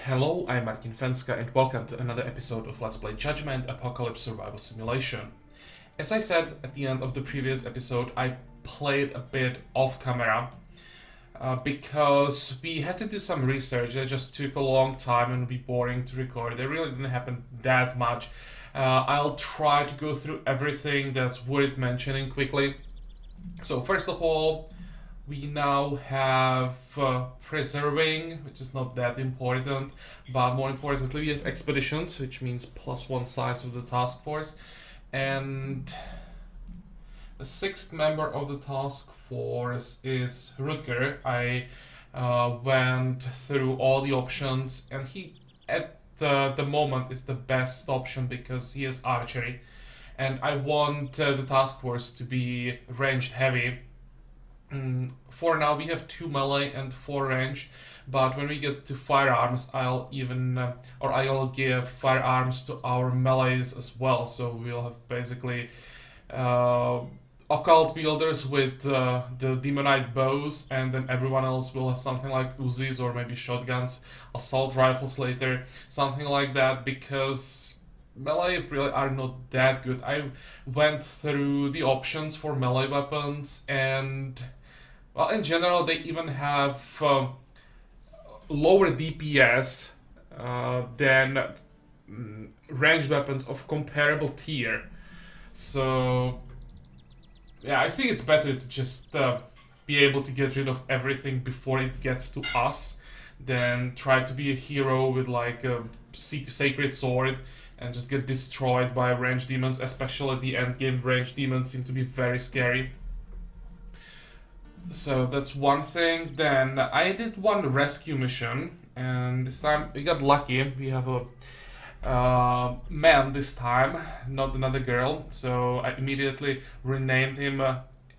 Hello, I'm Martin Fencka and welcome to another episode of Let's Play Judgement Apocalypse Survival Simulation. As I said at the end of the previous episode, I played a bit off camera because we had to do some research. It just took a long time and would be boring to record. It really didn't happen that much. I'll try to go through everything that's worth mentioning quickly. So first of all, we now have preserving, which is not that important, but more importantly we have expeditions, which means +1 size of the task force, and the sixth member of the task force is Rutger. I went through all the options, and he at the moment is the best option because he has archery, and I want the task force to be ranged heavy. For now we have 2 melee and 4 ranged, but when we get to firearms I'll give firearms to our melees as well, so we'll have basically occult wielders with the demonite bows, and then everyone else will have something like Uzis or maybe shotguns, assault rifles later, something like that, because melee really are not that good. I went through the options for melee weapons, and well, in general, they even have lower DPS than ranged weapons of comparable tier. So, yeah, I think it's better to just be able to get rid of everything before it gets to us than try to be a hero with like a sacred sword and just get destroyed by ranged demons, especially at the end game. Ranged demons seem to be very scary. So that's one thing. Then I did one rescue mission, and this time we got lucky. We have a man this time, not another girl. So I immediately renamed him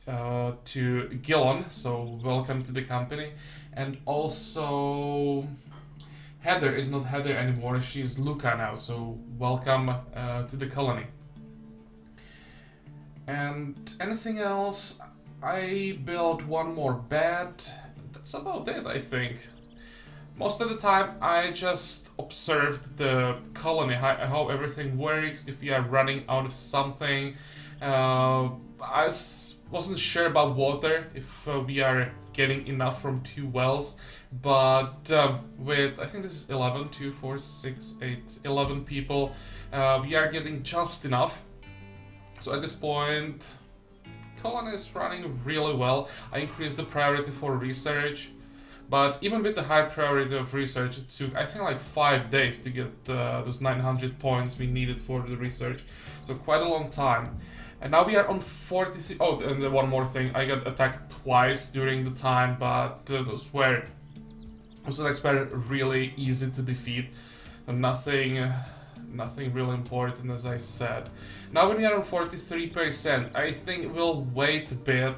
to Gillon. So welcome to the company. And also Heather is not Heather anymore. She's Luca now. So welcome to the colony. And anything else? I built one more bed. That's about it, I think. Most of the time I just observed the colony, how everything works, if we are running out of something. Wasn't sure about water, if we are getting enough from 2 wells, but with, I think this is 11, 2, 4, 6, 8, 11 people, we are getting just enough. So at this point, colony is running really well. I increased the priority for research, but even with the high priority of research, it took, I think, like 5 days to get those 900 points we needed for the research. So quite a long time. And now we are on 43. Oh, and one more thing, I got attacked twice during the time, but those attacks were really easy to defeat. So nothing really important, as I said. Now when we are on 43%, I think we'll wait a bit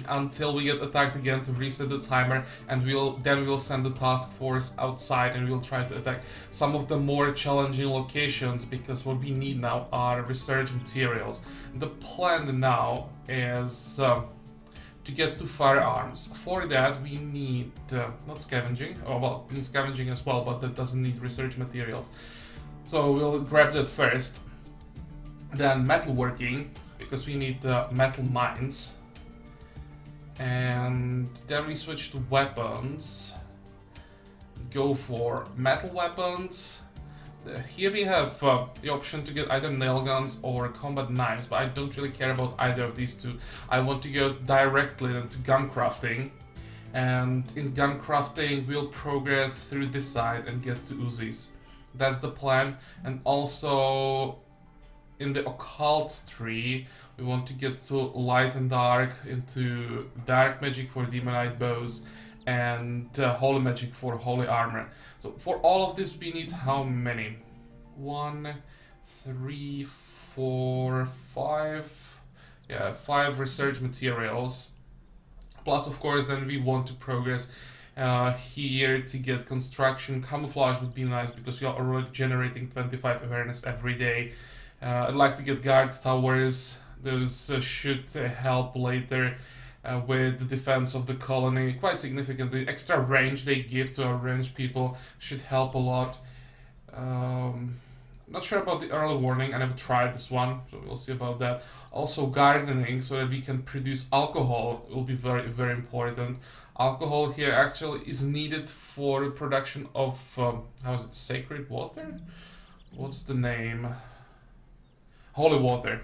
until we get attacked again to reset the timer, and we'll send the task force outside and we'll try to attack some of the more challenging locations, because what we need now are research materials. The plan now is to get to firearms. For that we need not scavenging, we need scavenging as well, but that doesn't need research materials. So we'll grab that first. Then metalworking, because we need metal mines. And then we switch to weapons. Go for metal weapons. Here we have the option to get either nail guns or combat knives, but I don't really care about either of these two. I want to go directly into gun crafting, and in gun crafting we'll progress through this side and get to Uzis. That's the plan. And also in the occult tree we want to get to light and dark, into dark magic for demonite bows, and holy magic for holy armor. So for all of this we need how many? 1, 3, 4, 5. Yeah, 5 research materials. Plus, of course, then we want to progress here to get construction. Camouflage would be nice because we are already generating 25 awareness every day. I'd like to get guard towers. Those should help later. with the defense of the colony quite significantly. Extra range they give to our ranged people should help a lot. Not sure about the early warning. I never tried this one, so we'll see about that. Also gardening, so that we can produce alcohol, will be very, very important. Alcohol here actually is needed for the production of, how is it, sacred water? What's the name? Holy water.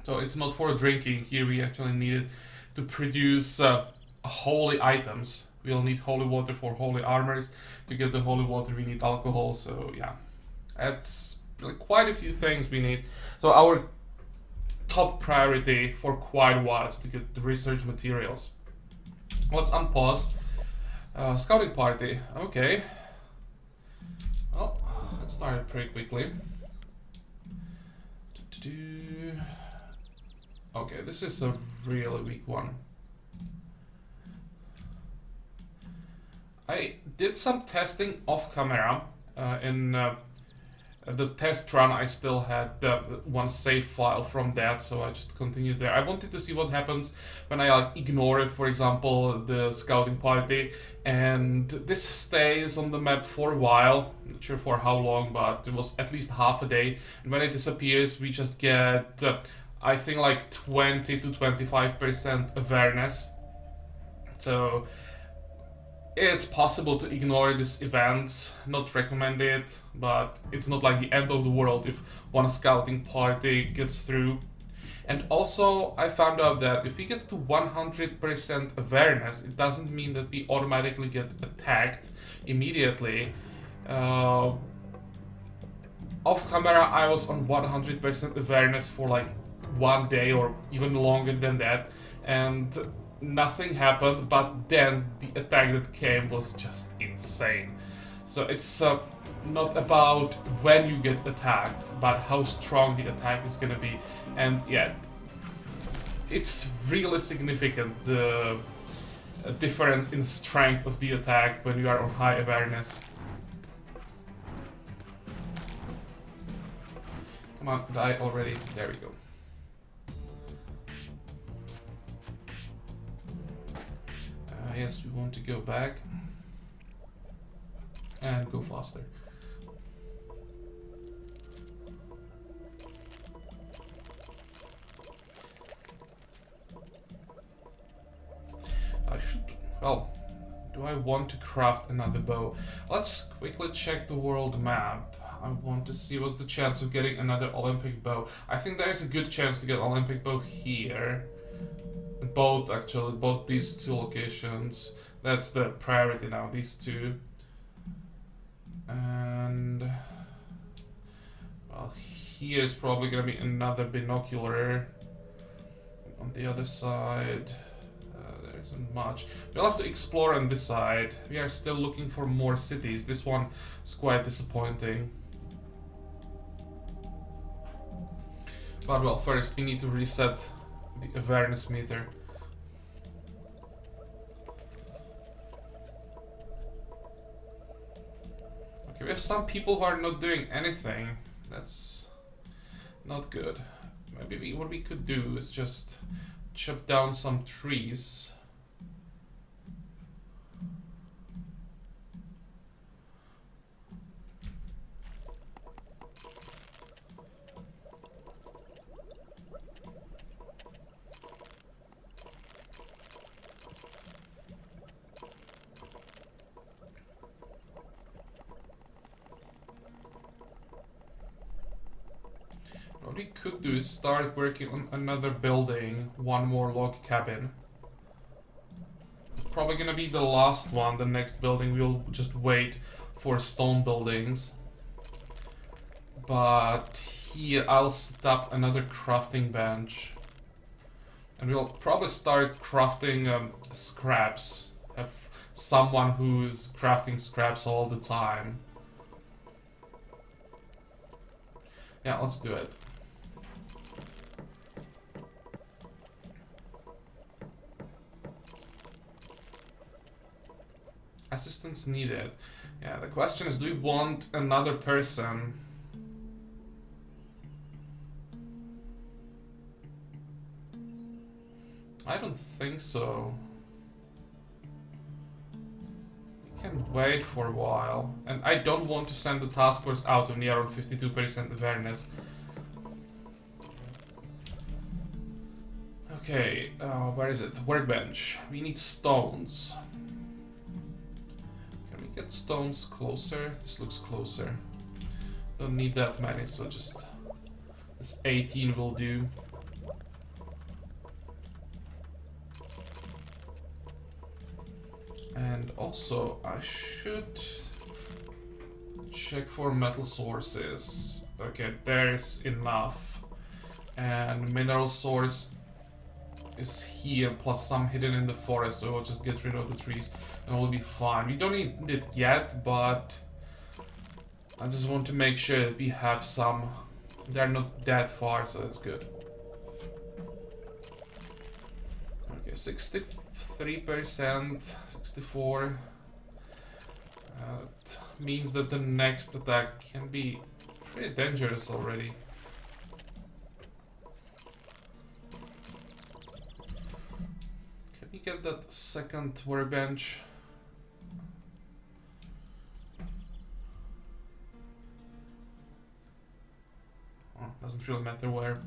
So it's not for drinking. Here we actually need it to produce holy items. We'll need holy water for holy armors. To get the holy water we need alcohol, so yeah. That's quite a few things we need. So our top priority for quite a while is to get the research materials. Let's unpause. Scouting party, okay. Well, let's start it pretty quickly. Okay, this is a really weak one. I did some testing off camera. In the test run, I still had one save file from that, so I just continued there. I wanted to see what happens when I ignore it, for example, the scouting party, and this stays on the map for a while. Not sure for how long, but it was at least half a day. And when it disappears, we just get, I think, like 20 to 25% awareness. So it's possible to ignore these events, not recommend it, but it's not like the end of the world if one scouting party gets through. And also, I found out that if we get to 100% awareness, it doesn't mean that we automatically get attacked immediately. Off camera, I was on 100% awareness for like 1 day or even longer than that, and nothing happened, but then the attack that came was just insane. So it's not about when you get attacked, but how strong the attack is gonna be. And yeah, it's really significant, the difference in strength of the attack when you are on high awareness. Come on, die already. There we go. Yes, we want to go back and go faster. I should, well, do I want to craft another bow? Let's quickly check the world map. I want to see what's the chance of getting another Olympic bow. I think there is a good chance to get Olympic bow here. Both, actually, both these two locations. That's the priority now, these two. And well, here is probably gonna be another binocular. On the other side, there isn't much. We'll have to explore on this side. We are still looking for more cities. This one is quite disappointing. But well, first we need to reset the awareness meter. Okay, we have some people who are not doing anything. That's not good. Maybe what we could do is just chop down some trees. What we could do is start working on another building, one more log cabin. It's probably gonna be the last one, the next building. We'll just wait for stone buildings. But here I'll set up another crafting bench. And we'll probably start crafting scraps. Have someone who's crafting scraps all the time. Yeah, let's do it. Assistance needed. Yeah, the question is, do we want another person? I don't think so. We can wait for a while. And I don't want to send the task force out when we are on 52% awareness. Okay, where is it? Workbench. We need stones. Can we get stones closer? This looks closer. Don't need that many, so just this 18 will do. And also, I should check for metal sources. Okay, there is enough. And mineral source is here, plus some hidden in the forest, so we'll just get rid of the trees and we'll be fine. We don't need it yet, but I just want to make sure that we have some. They're not that far, so that's good. Okay, 63%, 64. It means that the next attack can be pretty dangerous already. Can we get that second workbench? Oh, doesn't really matter where.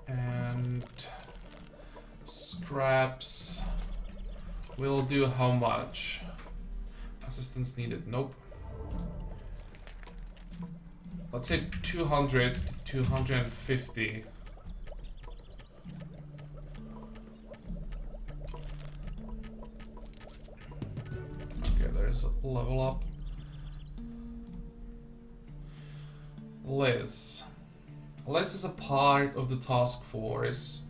And scraps will do how much? Assistance needed, nope. Let's say 200 to 250. Okay, there's a level up. Liz. Liz is a part of the task force.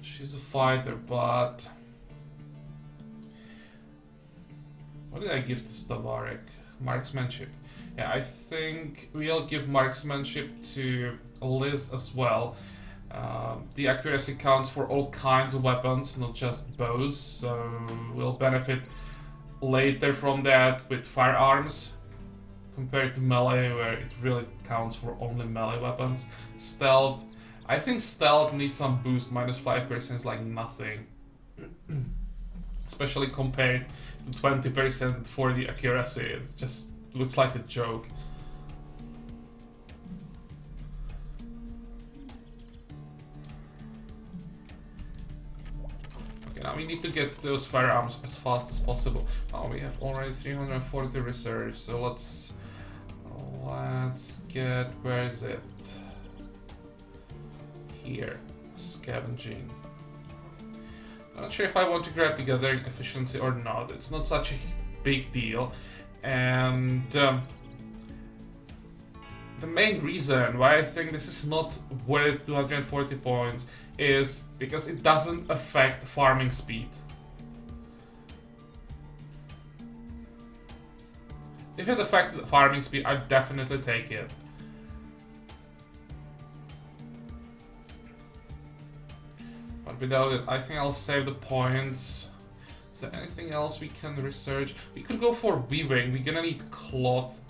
She's a fighter, but what did I give to Stavarek? Marksmanship. Yeah, I think we'll give marksmanship to Liz as well. The accuracy counts for all kinds of weapons, not just bows, so we'll benefit later from that with firearms compared to melee, where it really counts for only melee weapons. Stealth. I think stealth needs some boost. Minus 5% is like nothing. Especially compared to 20% for the accuracy. It just looks like a joke. Okay, now we need to get those firearms as fast as possible. Oh, we have already 340 research, so let's get, where is it? Here, scavenging. I'm not sure if I want to grab the gathering efficiency or not. It's not such a big deal. And the main reason why I think this is not worth 240 points is because it doesn't affect farming speed. If it affected farming speed, I'd definitely take it. But without it, I think I'll save the points. Is there anything else we can research? We could go for weaving. We're gonna need cloth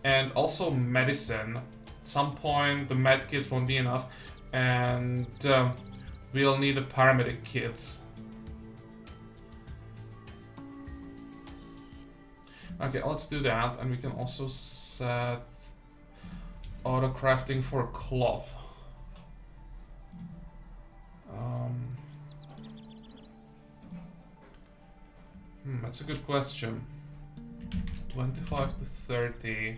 and also medicine. At some point, the med kits won't be enough, and we'll need the paramedic kits. Okay, let's do that, and we can also set auto crafting for cloth. That's a good question. 25 to 30,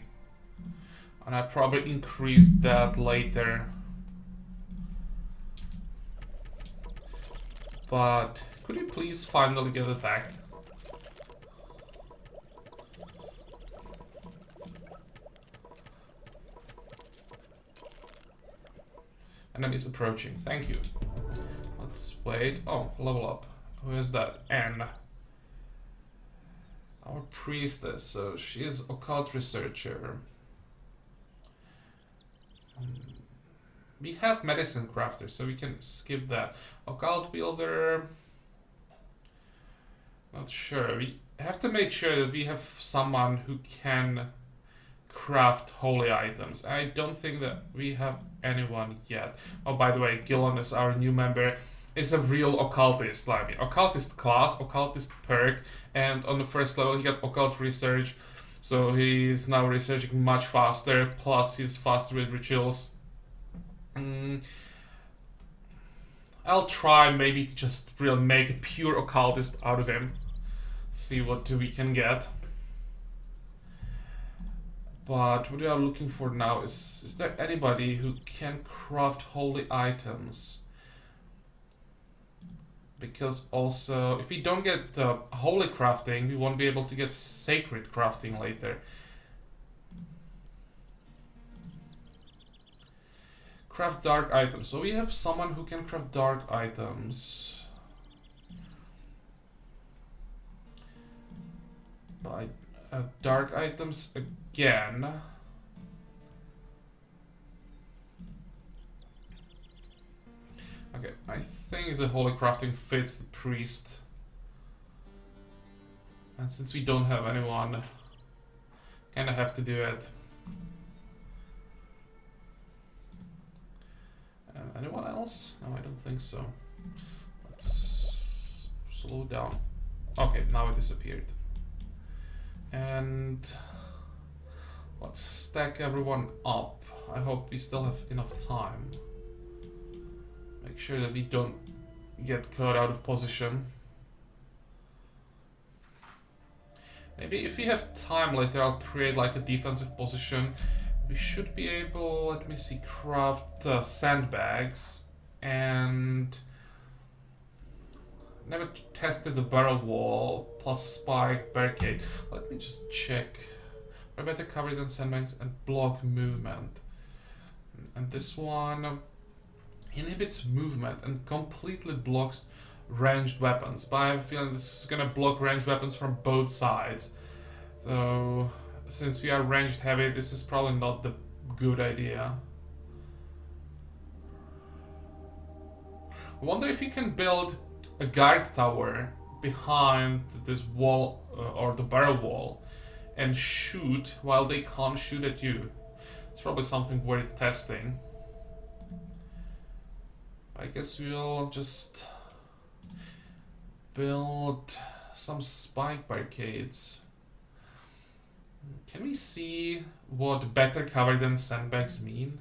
and I probably increase that later. But could we please finally get attacked? Enemies approaching. Thank you. Let's wait. Oh, level up. Who is that? Anne. Our priestess. So she is occult researcher. We have medicine crafter, so we can skip that. Occult wielder. Not sure. We have to make sure that we have someone who can craft holy items. I don't think that we have anyone yet. Oh, by the way, Gillen is our new member. Is a real occultist, like occultist class, occultist perk, and on the first level he got occult research, so he's now researching much faster, plus he's faster with rituals. I'll try maybe to just really make a pure occultist out of him. See what we can get. But what we are looking for now is there anybody who can craft holy items? Because also, if we don't get holy crafting, we won't be able to get sacred crafting later. Craft dark items. So we have someone who can craft dark items. By dark items again. Okay, I think the holy crafting fits the priest. And since we don't have anyone, kinda have to do it. Anyone else? No, I don't think so. Let's slow down. Okay, now it disappeared. And let's stack everyone up. I hope we still have enough time. Make sure that we don't get caught out of position. Maybe if we have time later, I'll create like a defensive position. We should be able, let me see, craft sandbags, and never tested the barrel wall plus spike barricade. Let me just check. We're better covered than sandbags and block movement. And this one inhibits movement and completely blocks ranged weapons. But I have a feeling this is gonna block ranged weapons from both sides. So since we are ranged heavy, this is probably not the good idea. I wonder if you can build a guard tower behind this wall or the barrel wall and shoot while they can't shoot at you. It's probably something worth testing. I guess we'll just build some spike barricades. Can we see what better cover than sandbags mean?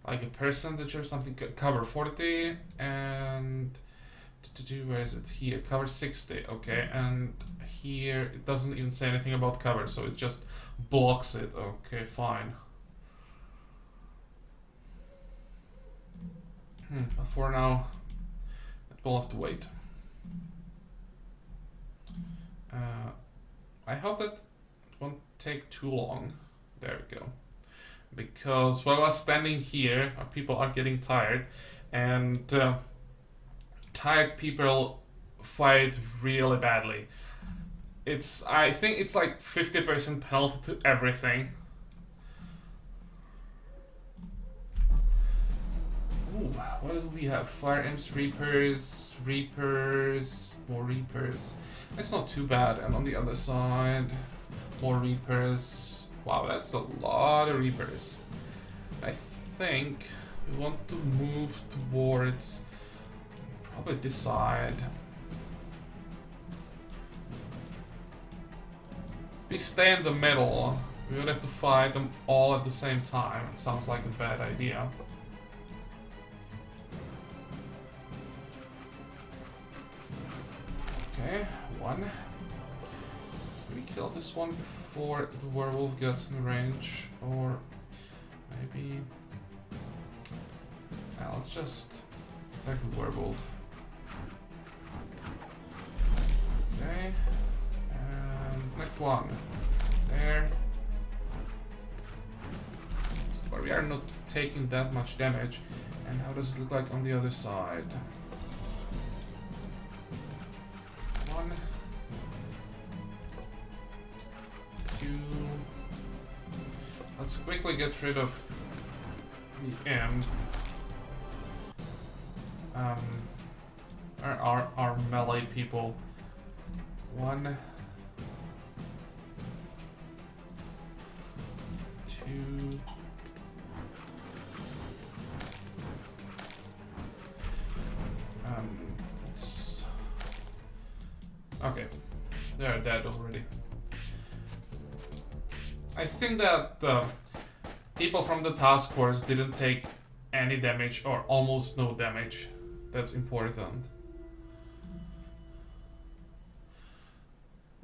Like a percentage or something? Cover 40 and... where is it? Here, cover 60, okay, and here it doesn't even say anything about cover, so it just blocks it. Okay, fine. But for now, we'll have to wait. I hope that it won't take too long. There we go. Because while I was standing here, people are getting tired, and tired people fight really badly. I think it's like 50% penalty to everything. Ooh, what do we have? Fire Imps, Reapers, more Reapers. It's not too bad. And on the other side, more Reapers. Wow, that's a lot of Reapers. I think we want to move towards probably this side. If we stay in the middle, we would have to fight them all at the same time. It sounds like a bad idea. Okay, one. Can we kill this one before the werewolf gets in range? Or maybe... Now let's just attack the werewolf. Okay. And next one. There. But we are not taking that much damage. And how does it look like on the other side? One. Two. Let's quickly get rid of the imp. Our melee people. One. 2. It's... Okay, they're dead already. I think that people from the task force didn't take any damage or almost no damage. That's important.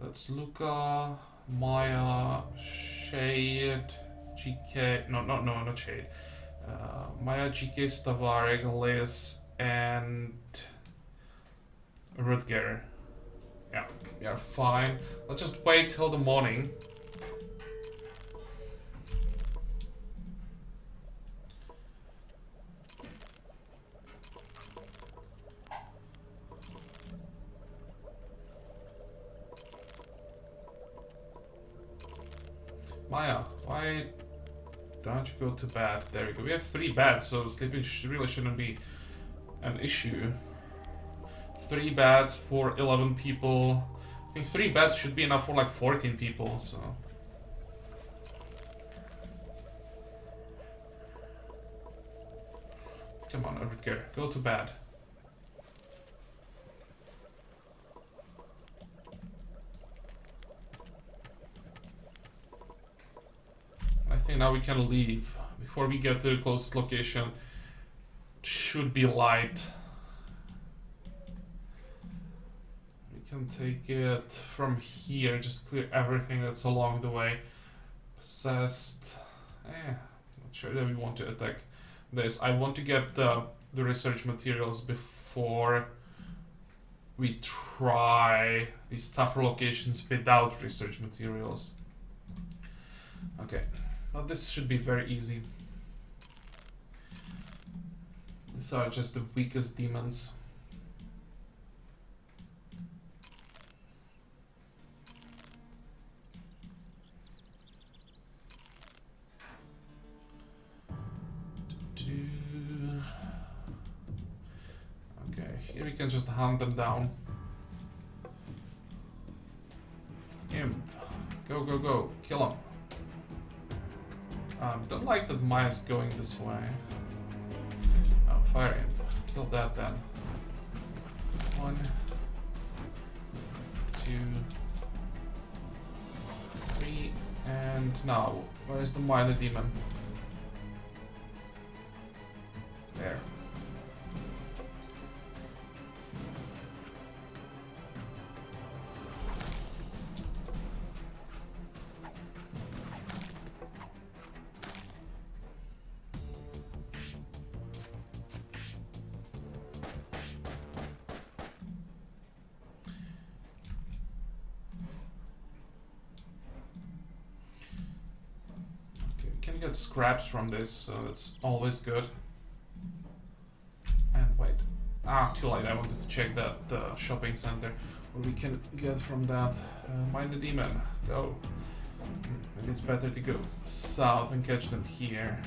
That's Luca, Maya, Shade, GK. No, not Shade. Maya, GK, Stavareg, Liz, and Rutger. Yeah, we are fine. Let's just wait till the morning. Maya, why don't you go to bed? There we go. We have 3 beds, so sleeping really shouldn't be an issue. 3 beds for 11 people. I think 3 beds should be enough for like 14 people, so... Come on, Rutger, go to bed. I think now we can leave. Before we get to the closest location, it should be light. We can take it from here, just clear everything that's along the way. Possessed. Not sure that we want to attack this. I want to get the research materials before we try these tougher locations without research materials. Okay. Well, this should be very easy. These are just the weakest demons. Okay, here we can just hunt them down. Imp. Go, go, go. Kill him. Don't like that Maya's going this way. Oh, fire imp. Kill that then. 1, 2, 3, and now, where is the Maya demon? There. Get scraps from this, so that's always good. And wait, too late. I wanted to check that shopping center what we can get from that. Mind the demon, go. Maybe it's better to go south and catch them here.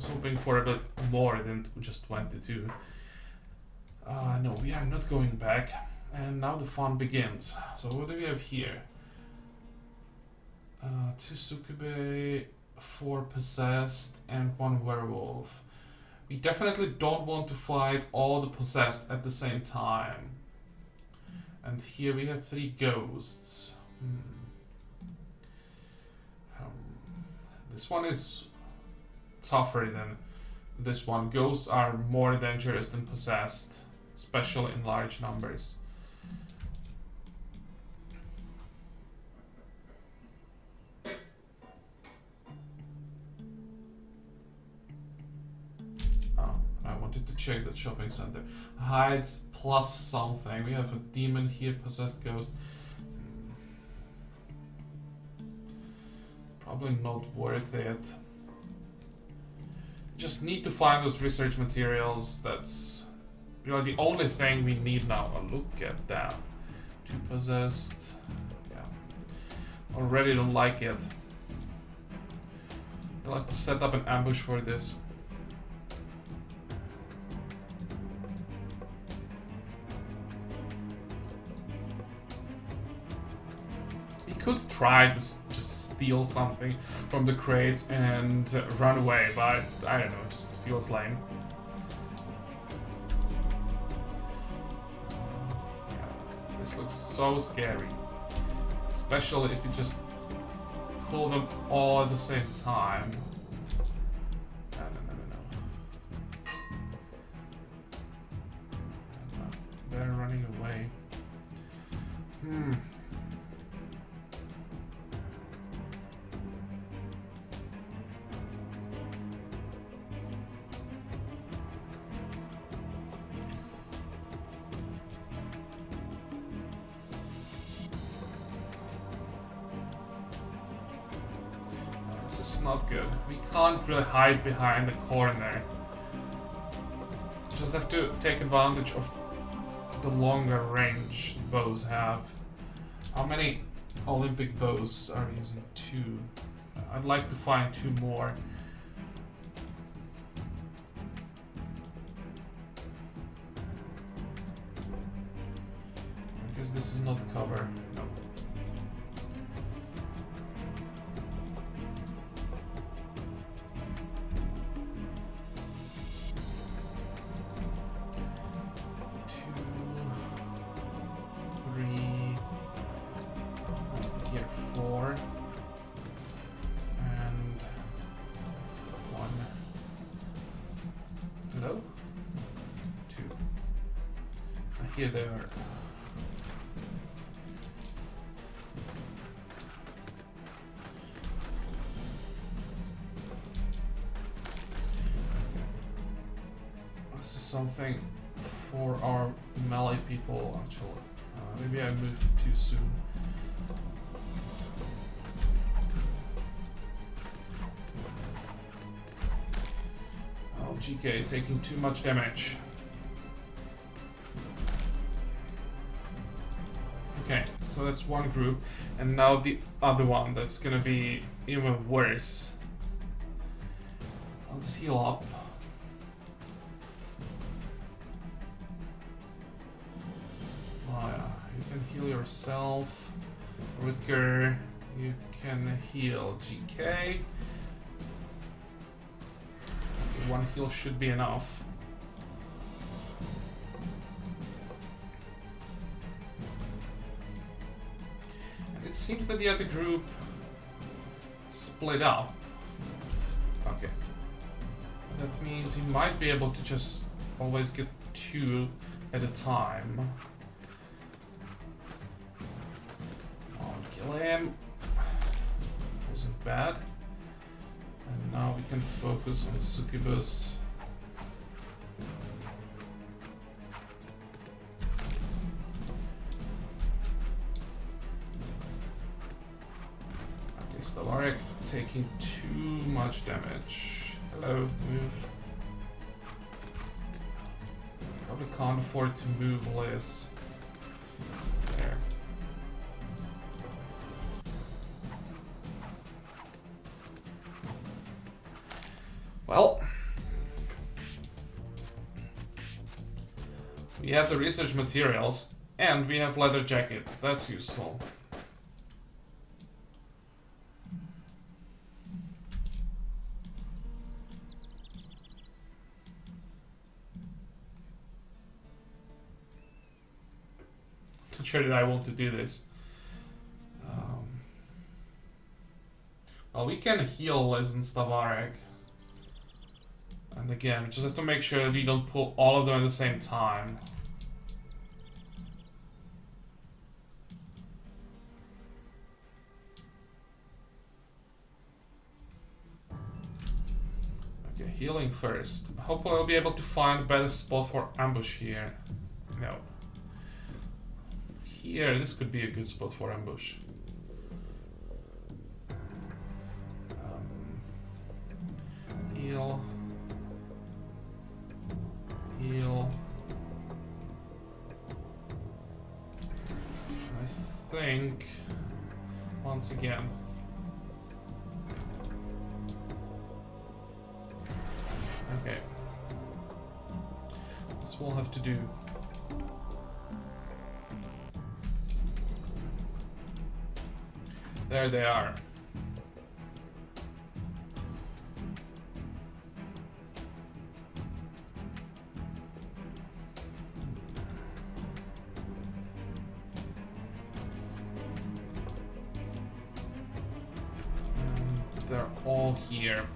Hoping for a bit more than just 22. No, we are not going back. And now the fun begins. So what do we have here? 2 succube, 4 possessed, and 1 werewolf. We definitely don't want to fight all the possessed at the same time. And here we have 3 ghosts. This one is tougher than this one. Ghosts are more dangerous than possessed, especially in large numbers. Oh, I wanted to check the shopping center. Hides plus something. We have a demon here, possessed ghost. Probably not worth it. Just need to find those research materials. That's the only thing we need now. Oh, look at that. 2 possessed. Yeah. Already don't like it. I'll have to set up an ambush for this. We could try to just steal something from the crates and run away, but I don't know, it just feels lame. Yeah, this looks so scary. Especially if you just pull them all at the same time. No. They're running away. This is not good. We can't really hide behind the corner. Just have to take advantage of the longer range bows have. How many Olympic bows are we using? 2. I'd like to find 2 more. I guess this is not cover. No. Here they are. This is something for our melee people, actually. Maybe I moved too soon. Oh, GK taking too much damage. Okay, so that's one group, and now the other one that's gonna be even worse. Let's heal up. Oh yeah, you can heal yourself. Rutger, you can heal GK. One heal should be enough. It seems that the other group split up. Okay. That means he might be able to just always get 2 at a time. Oh, kill him. Wasn't bad. And now we can focus on the succubus. Stavarek taking too much damage. Hello, move. Probably can't afford to move Liz. There. Well, we have the research materials and we have leather jacket. That's useful. Not sure that I want to do this. Well, we can heal Liz and Stavarek. And again, we just have to make sure that we don't pull all of them at the same time. Okay, Okay, healing first. Hopefully I'll be able to find a better spot for ambush here. No. Here, this could be a good spot for ambush. Heal. Heal. I think once again. Okay. This will have to do. There they are. They're all here.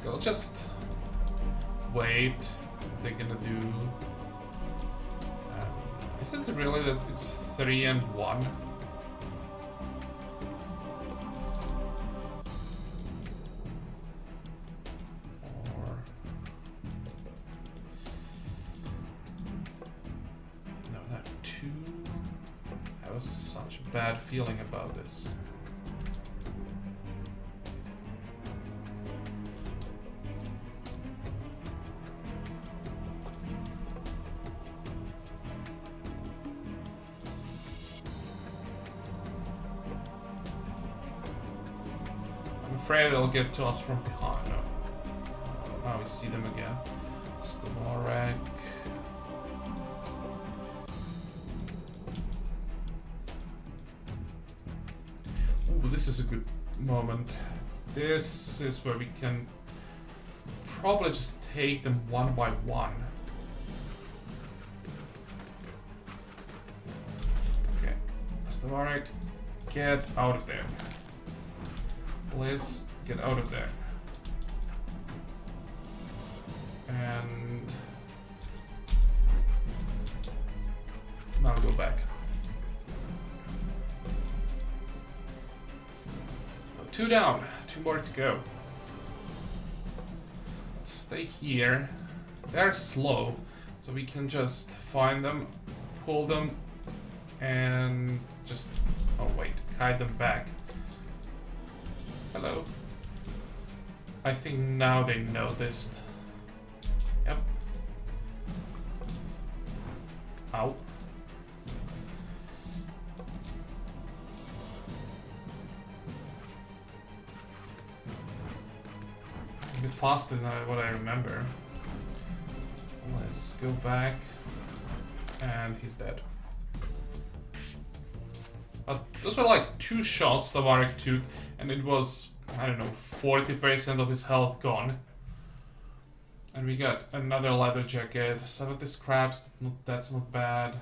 I'll just wait. What they're gonna do. Is it really that it's 3 and 1? Or no, not 2. I have such a bad feeling about this. I'm afraid they'll get to us from behind. No. Now we see them again. Stavarek. Ooh, this is a good moment. This is where we can probably just take them one by one. Okay. Stavarek, get out of there. Please get out of there. And now go back. 2 down, 2 more to go. Let's stay here. They're slow, so we can just find them, pull them, and just, oh wait, hide them back. Hello. I think now they noticed. Yep. Ow. A bit faster than what I remember. Let's go back. And he's dead. Those were like 2 shots Stavarek took, and it was, I don't know, 40% of his health gone. And we got another leather jacket, 70 scraps, that's not bad.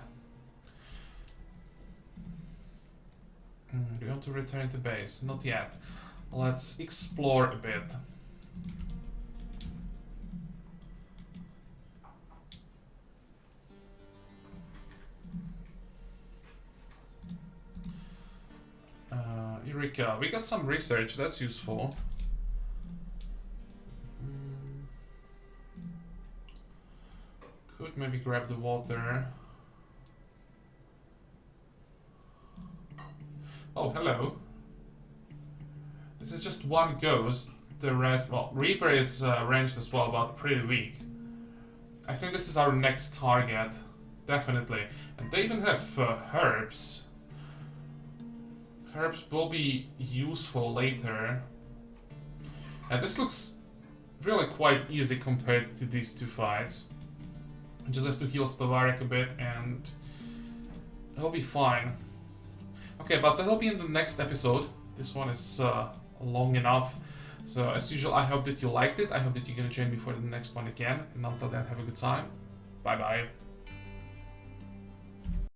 Do you want to return to base? Not yet. Let's explore a bit. Eureka, we got some research, that's useful. Could maybe grab the water. Oh, hello. This is just one ghost, the rest, well, Reaper is ranged as well, but pretty weak. I think this is our next target, definitely. And they even have herbs. Herbs will be useful later. And this looks really quite easy compared to these 2 fights. Just have to heal Stavarek a bit and he'll be fine. Okay, but that'll be in the next episode. This one is long enough. So as usual, I hope that you liked it. I hope that you're gonna join me for the next one again. And until then, have a good time. Bye bye.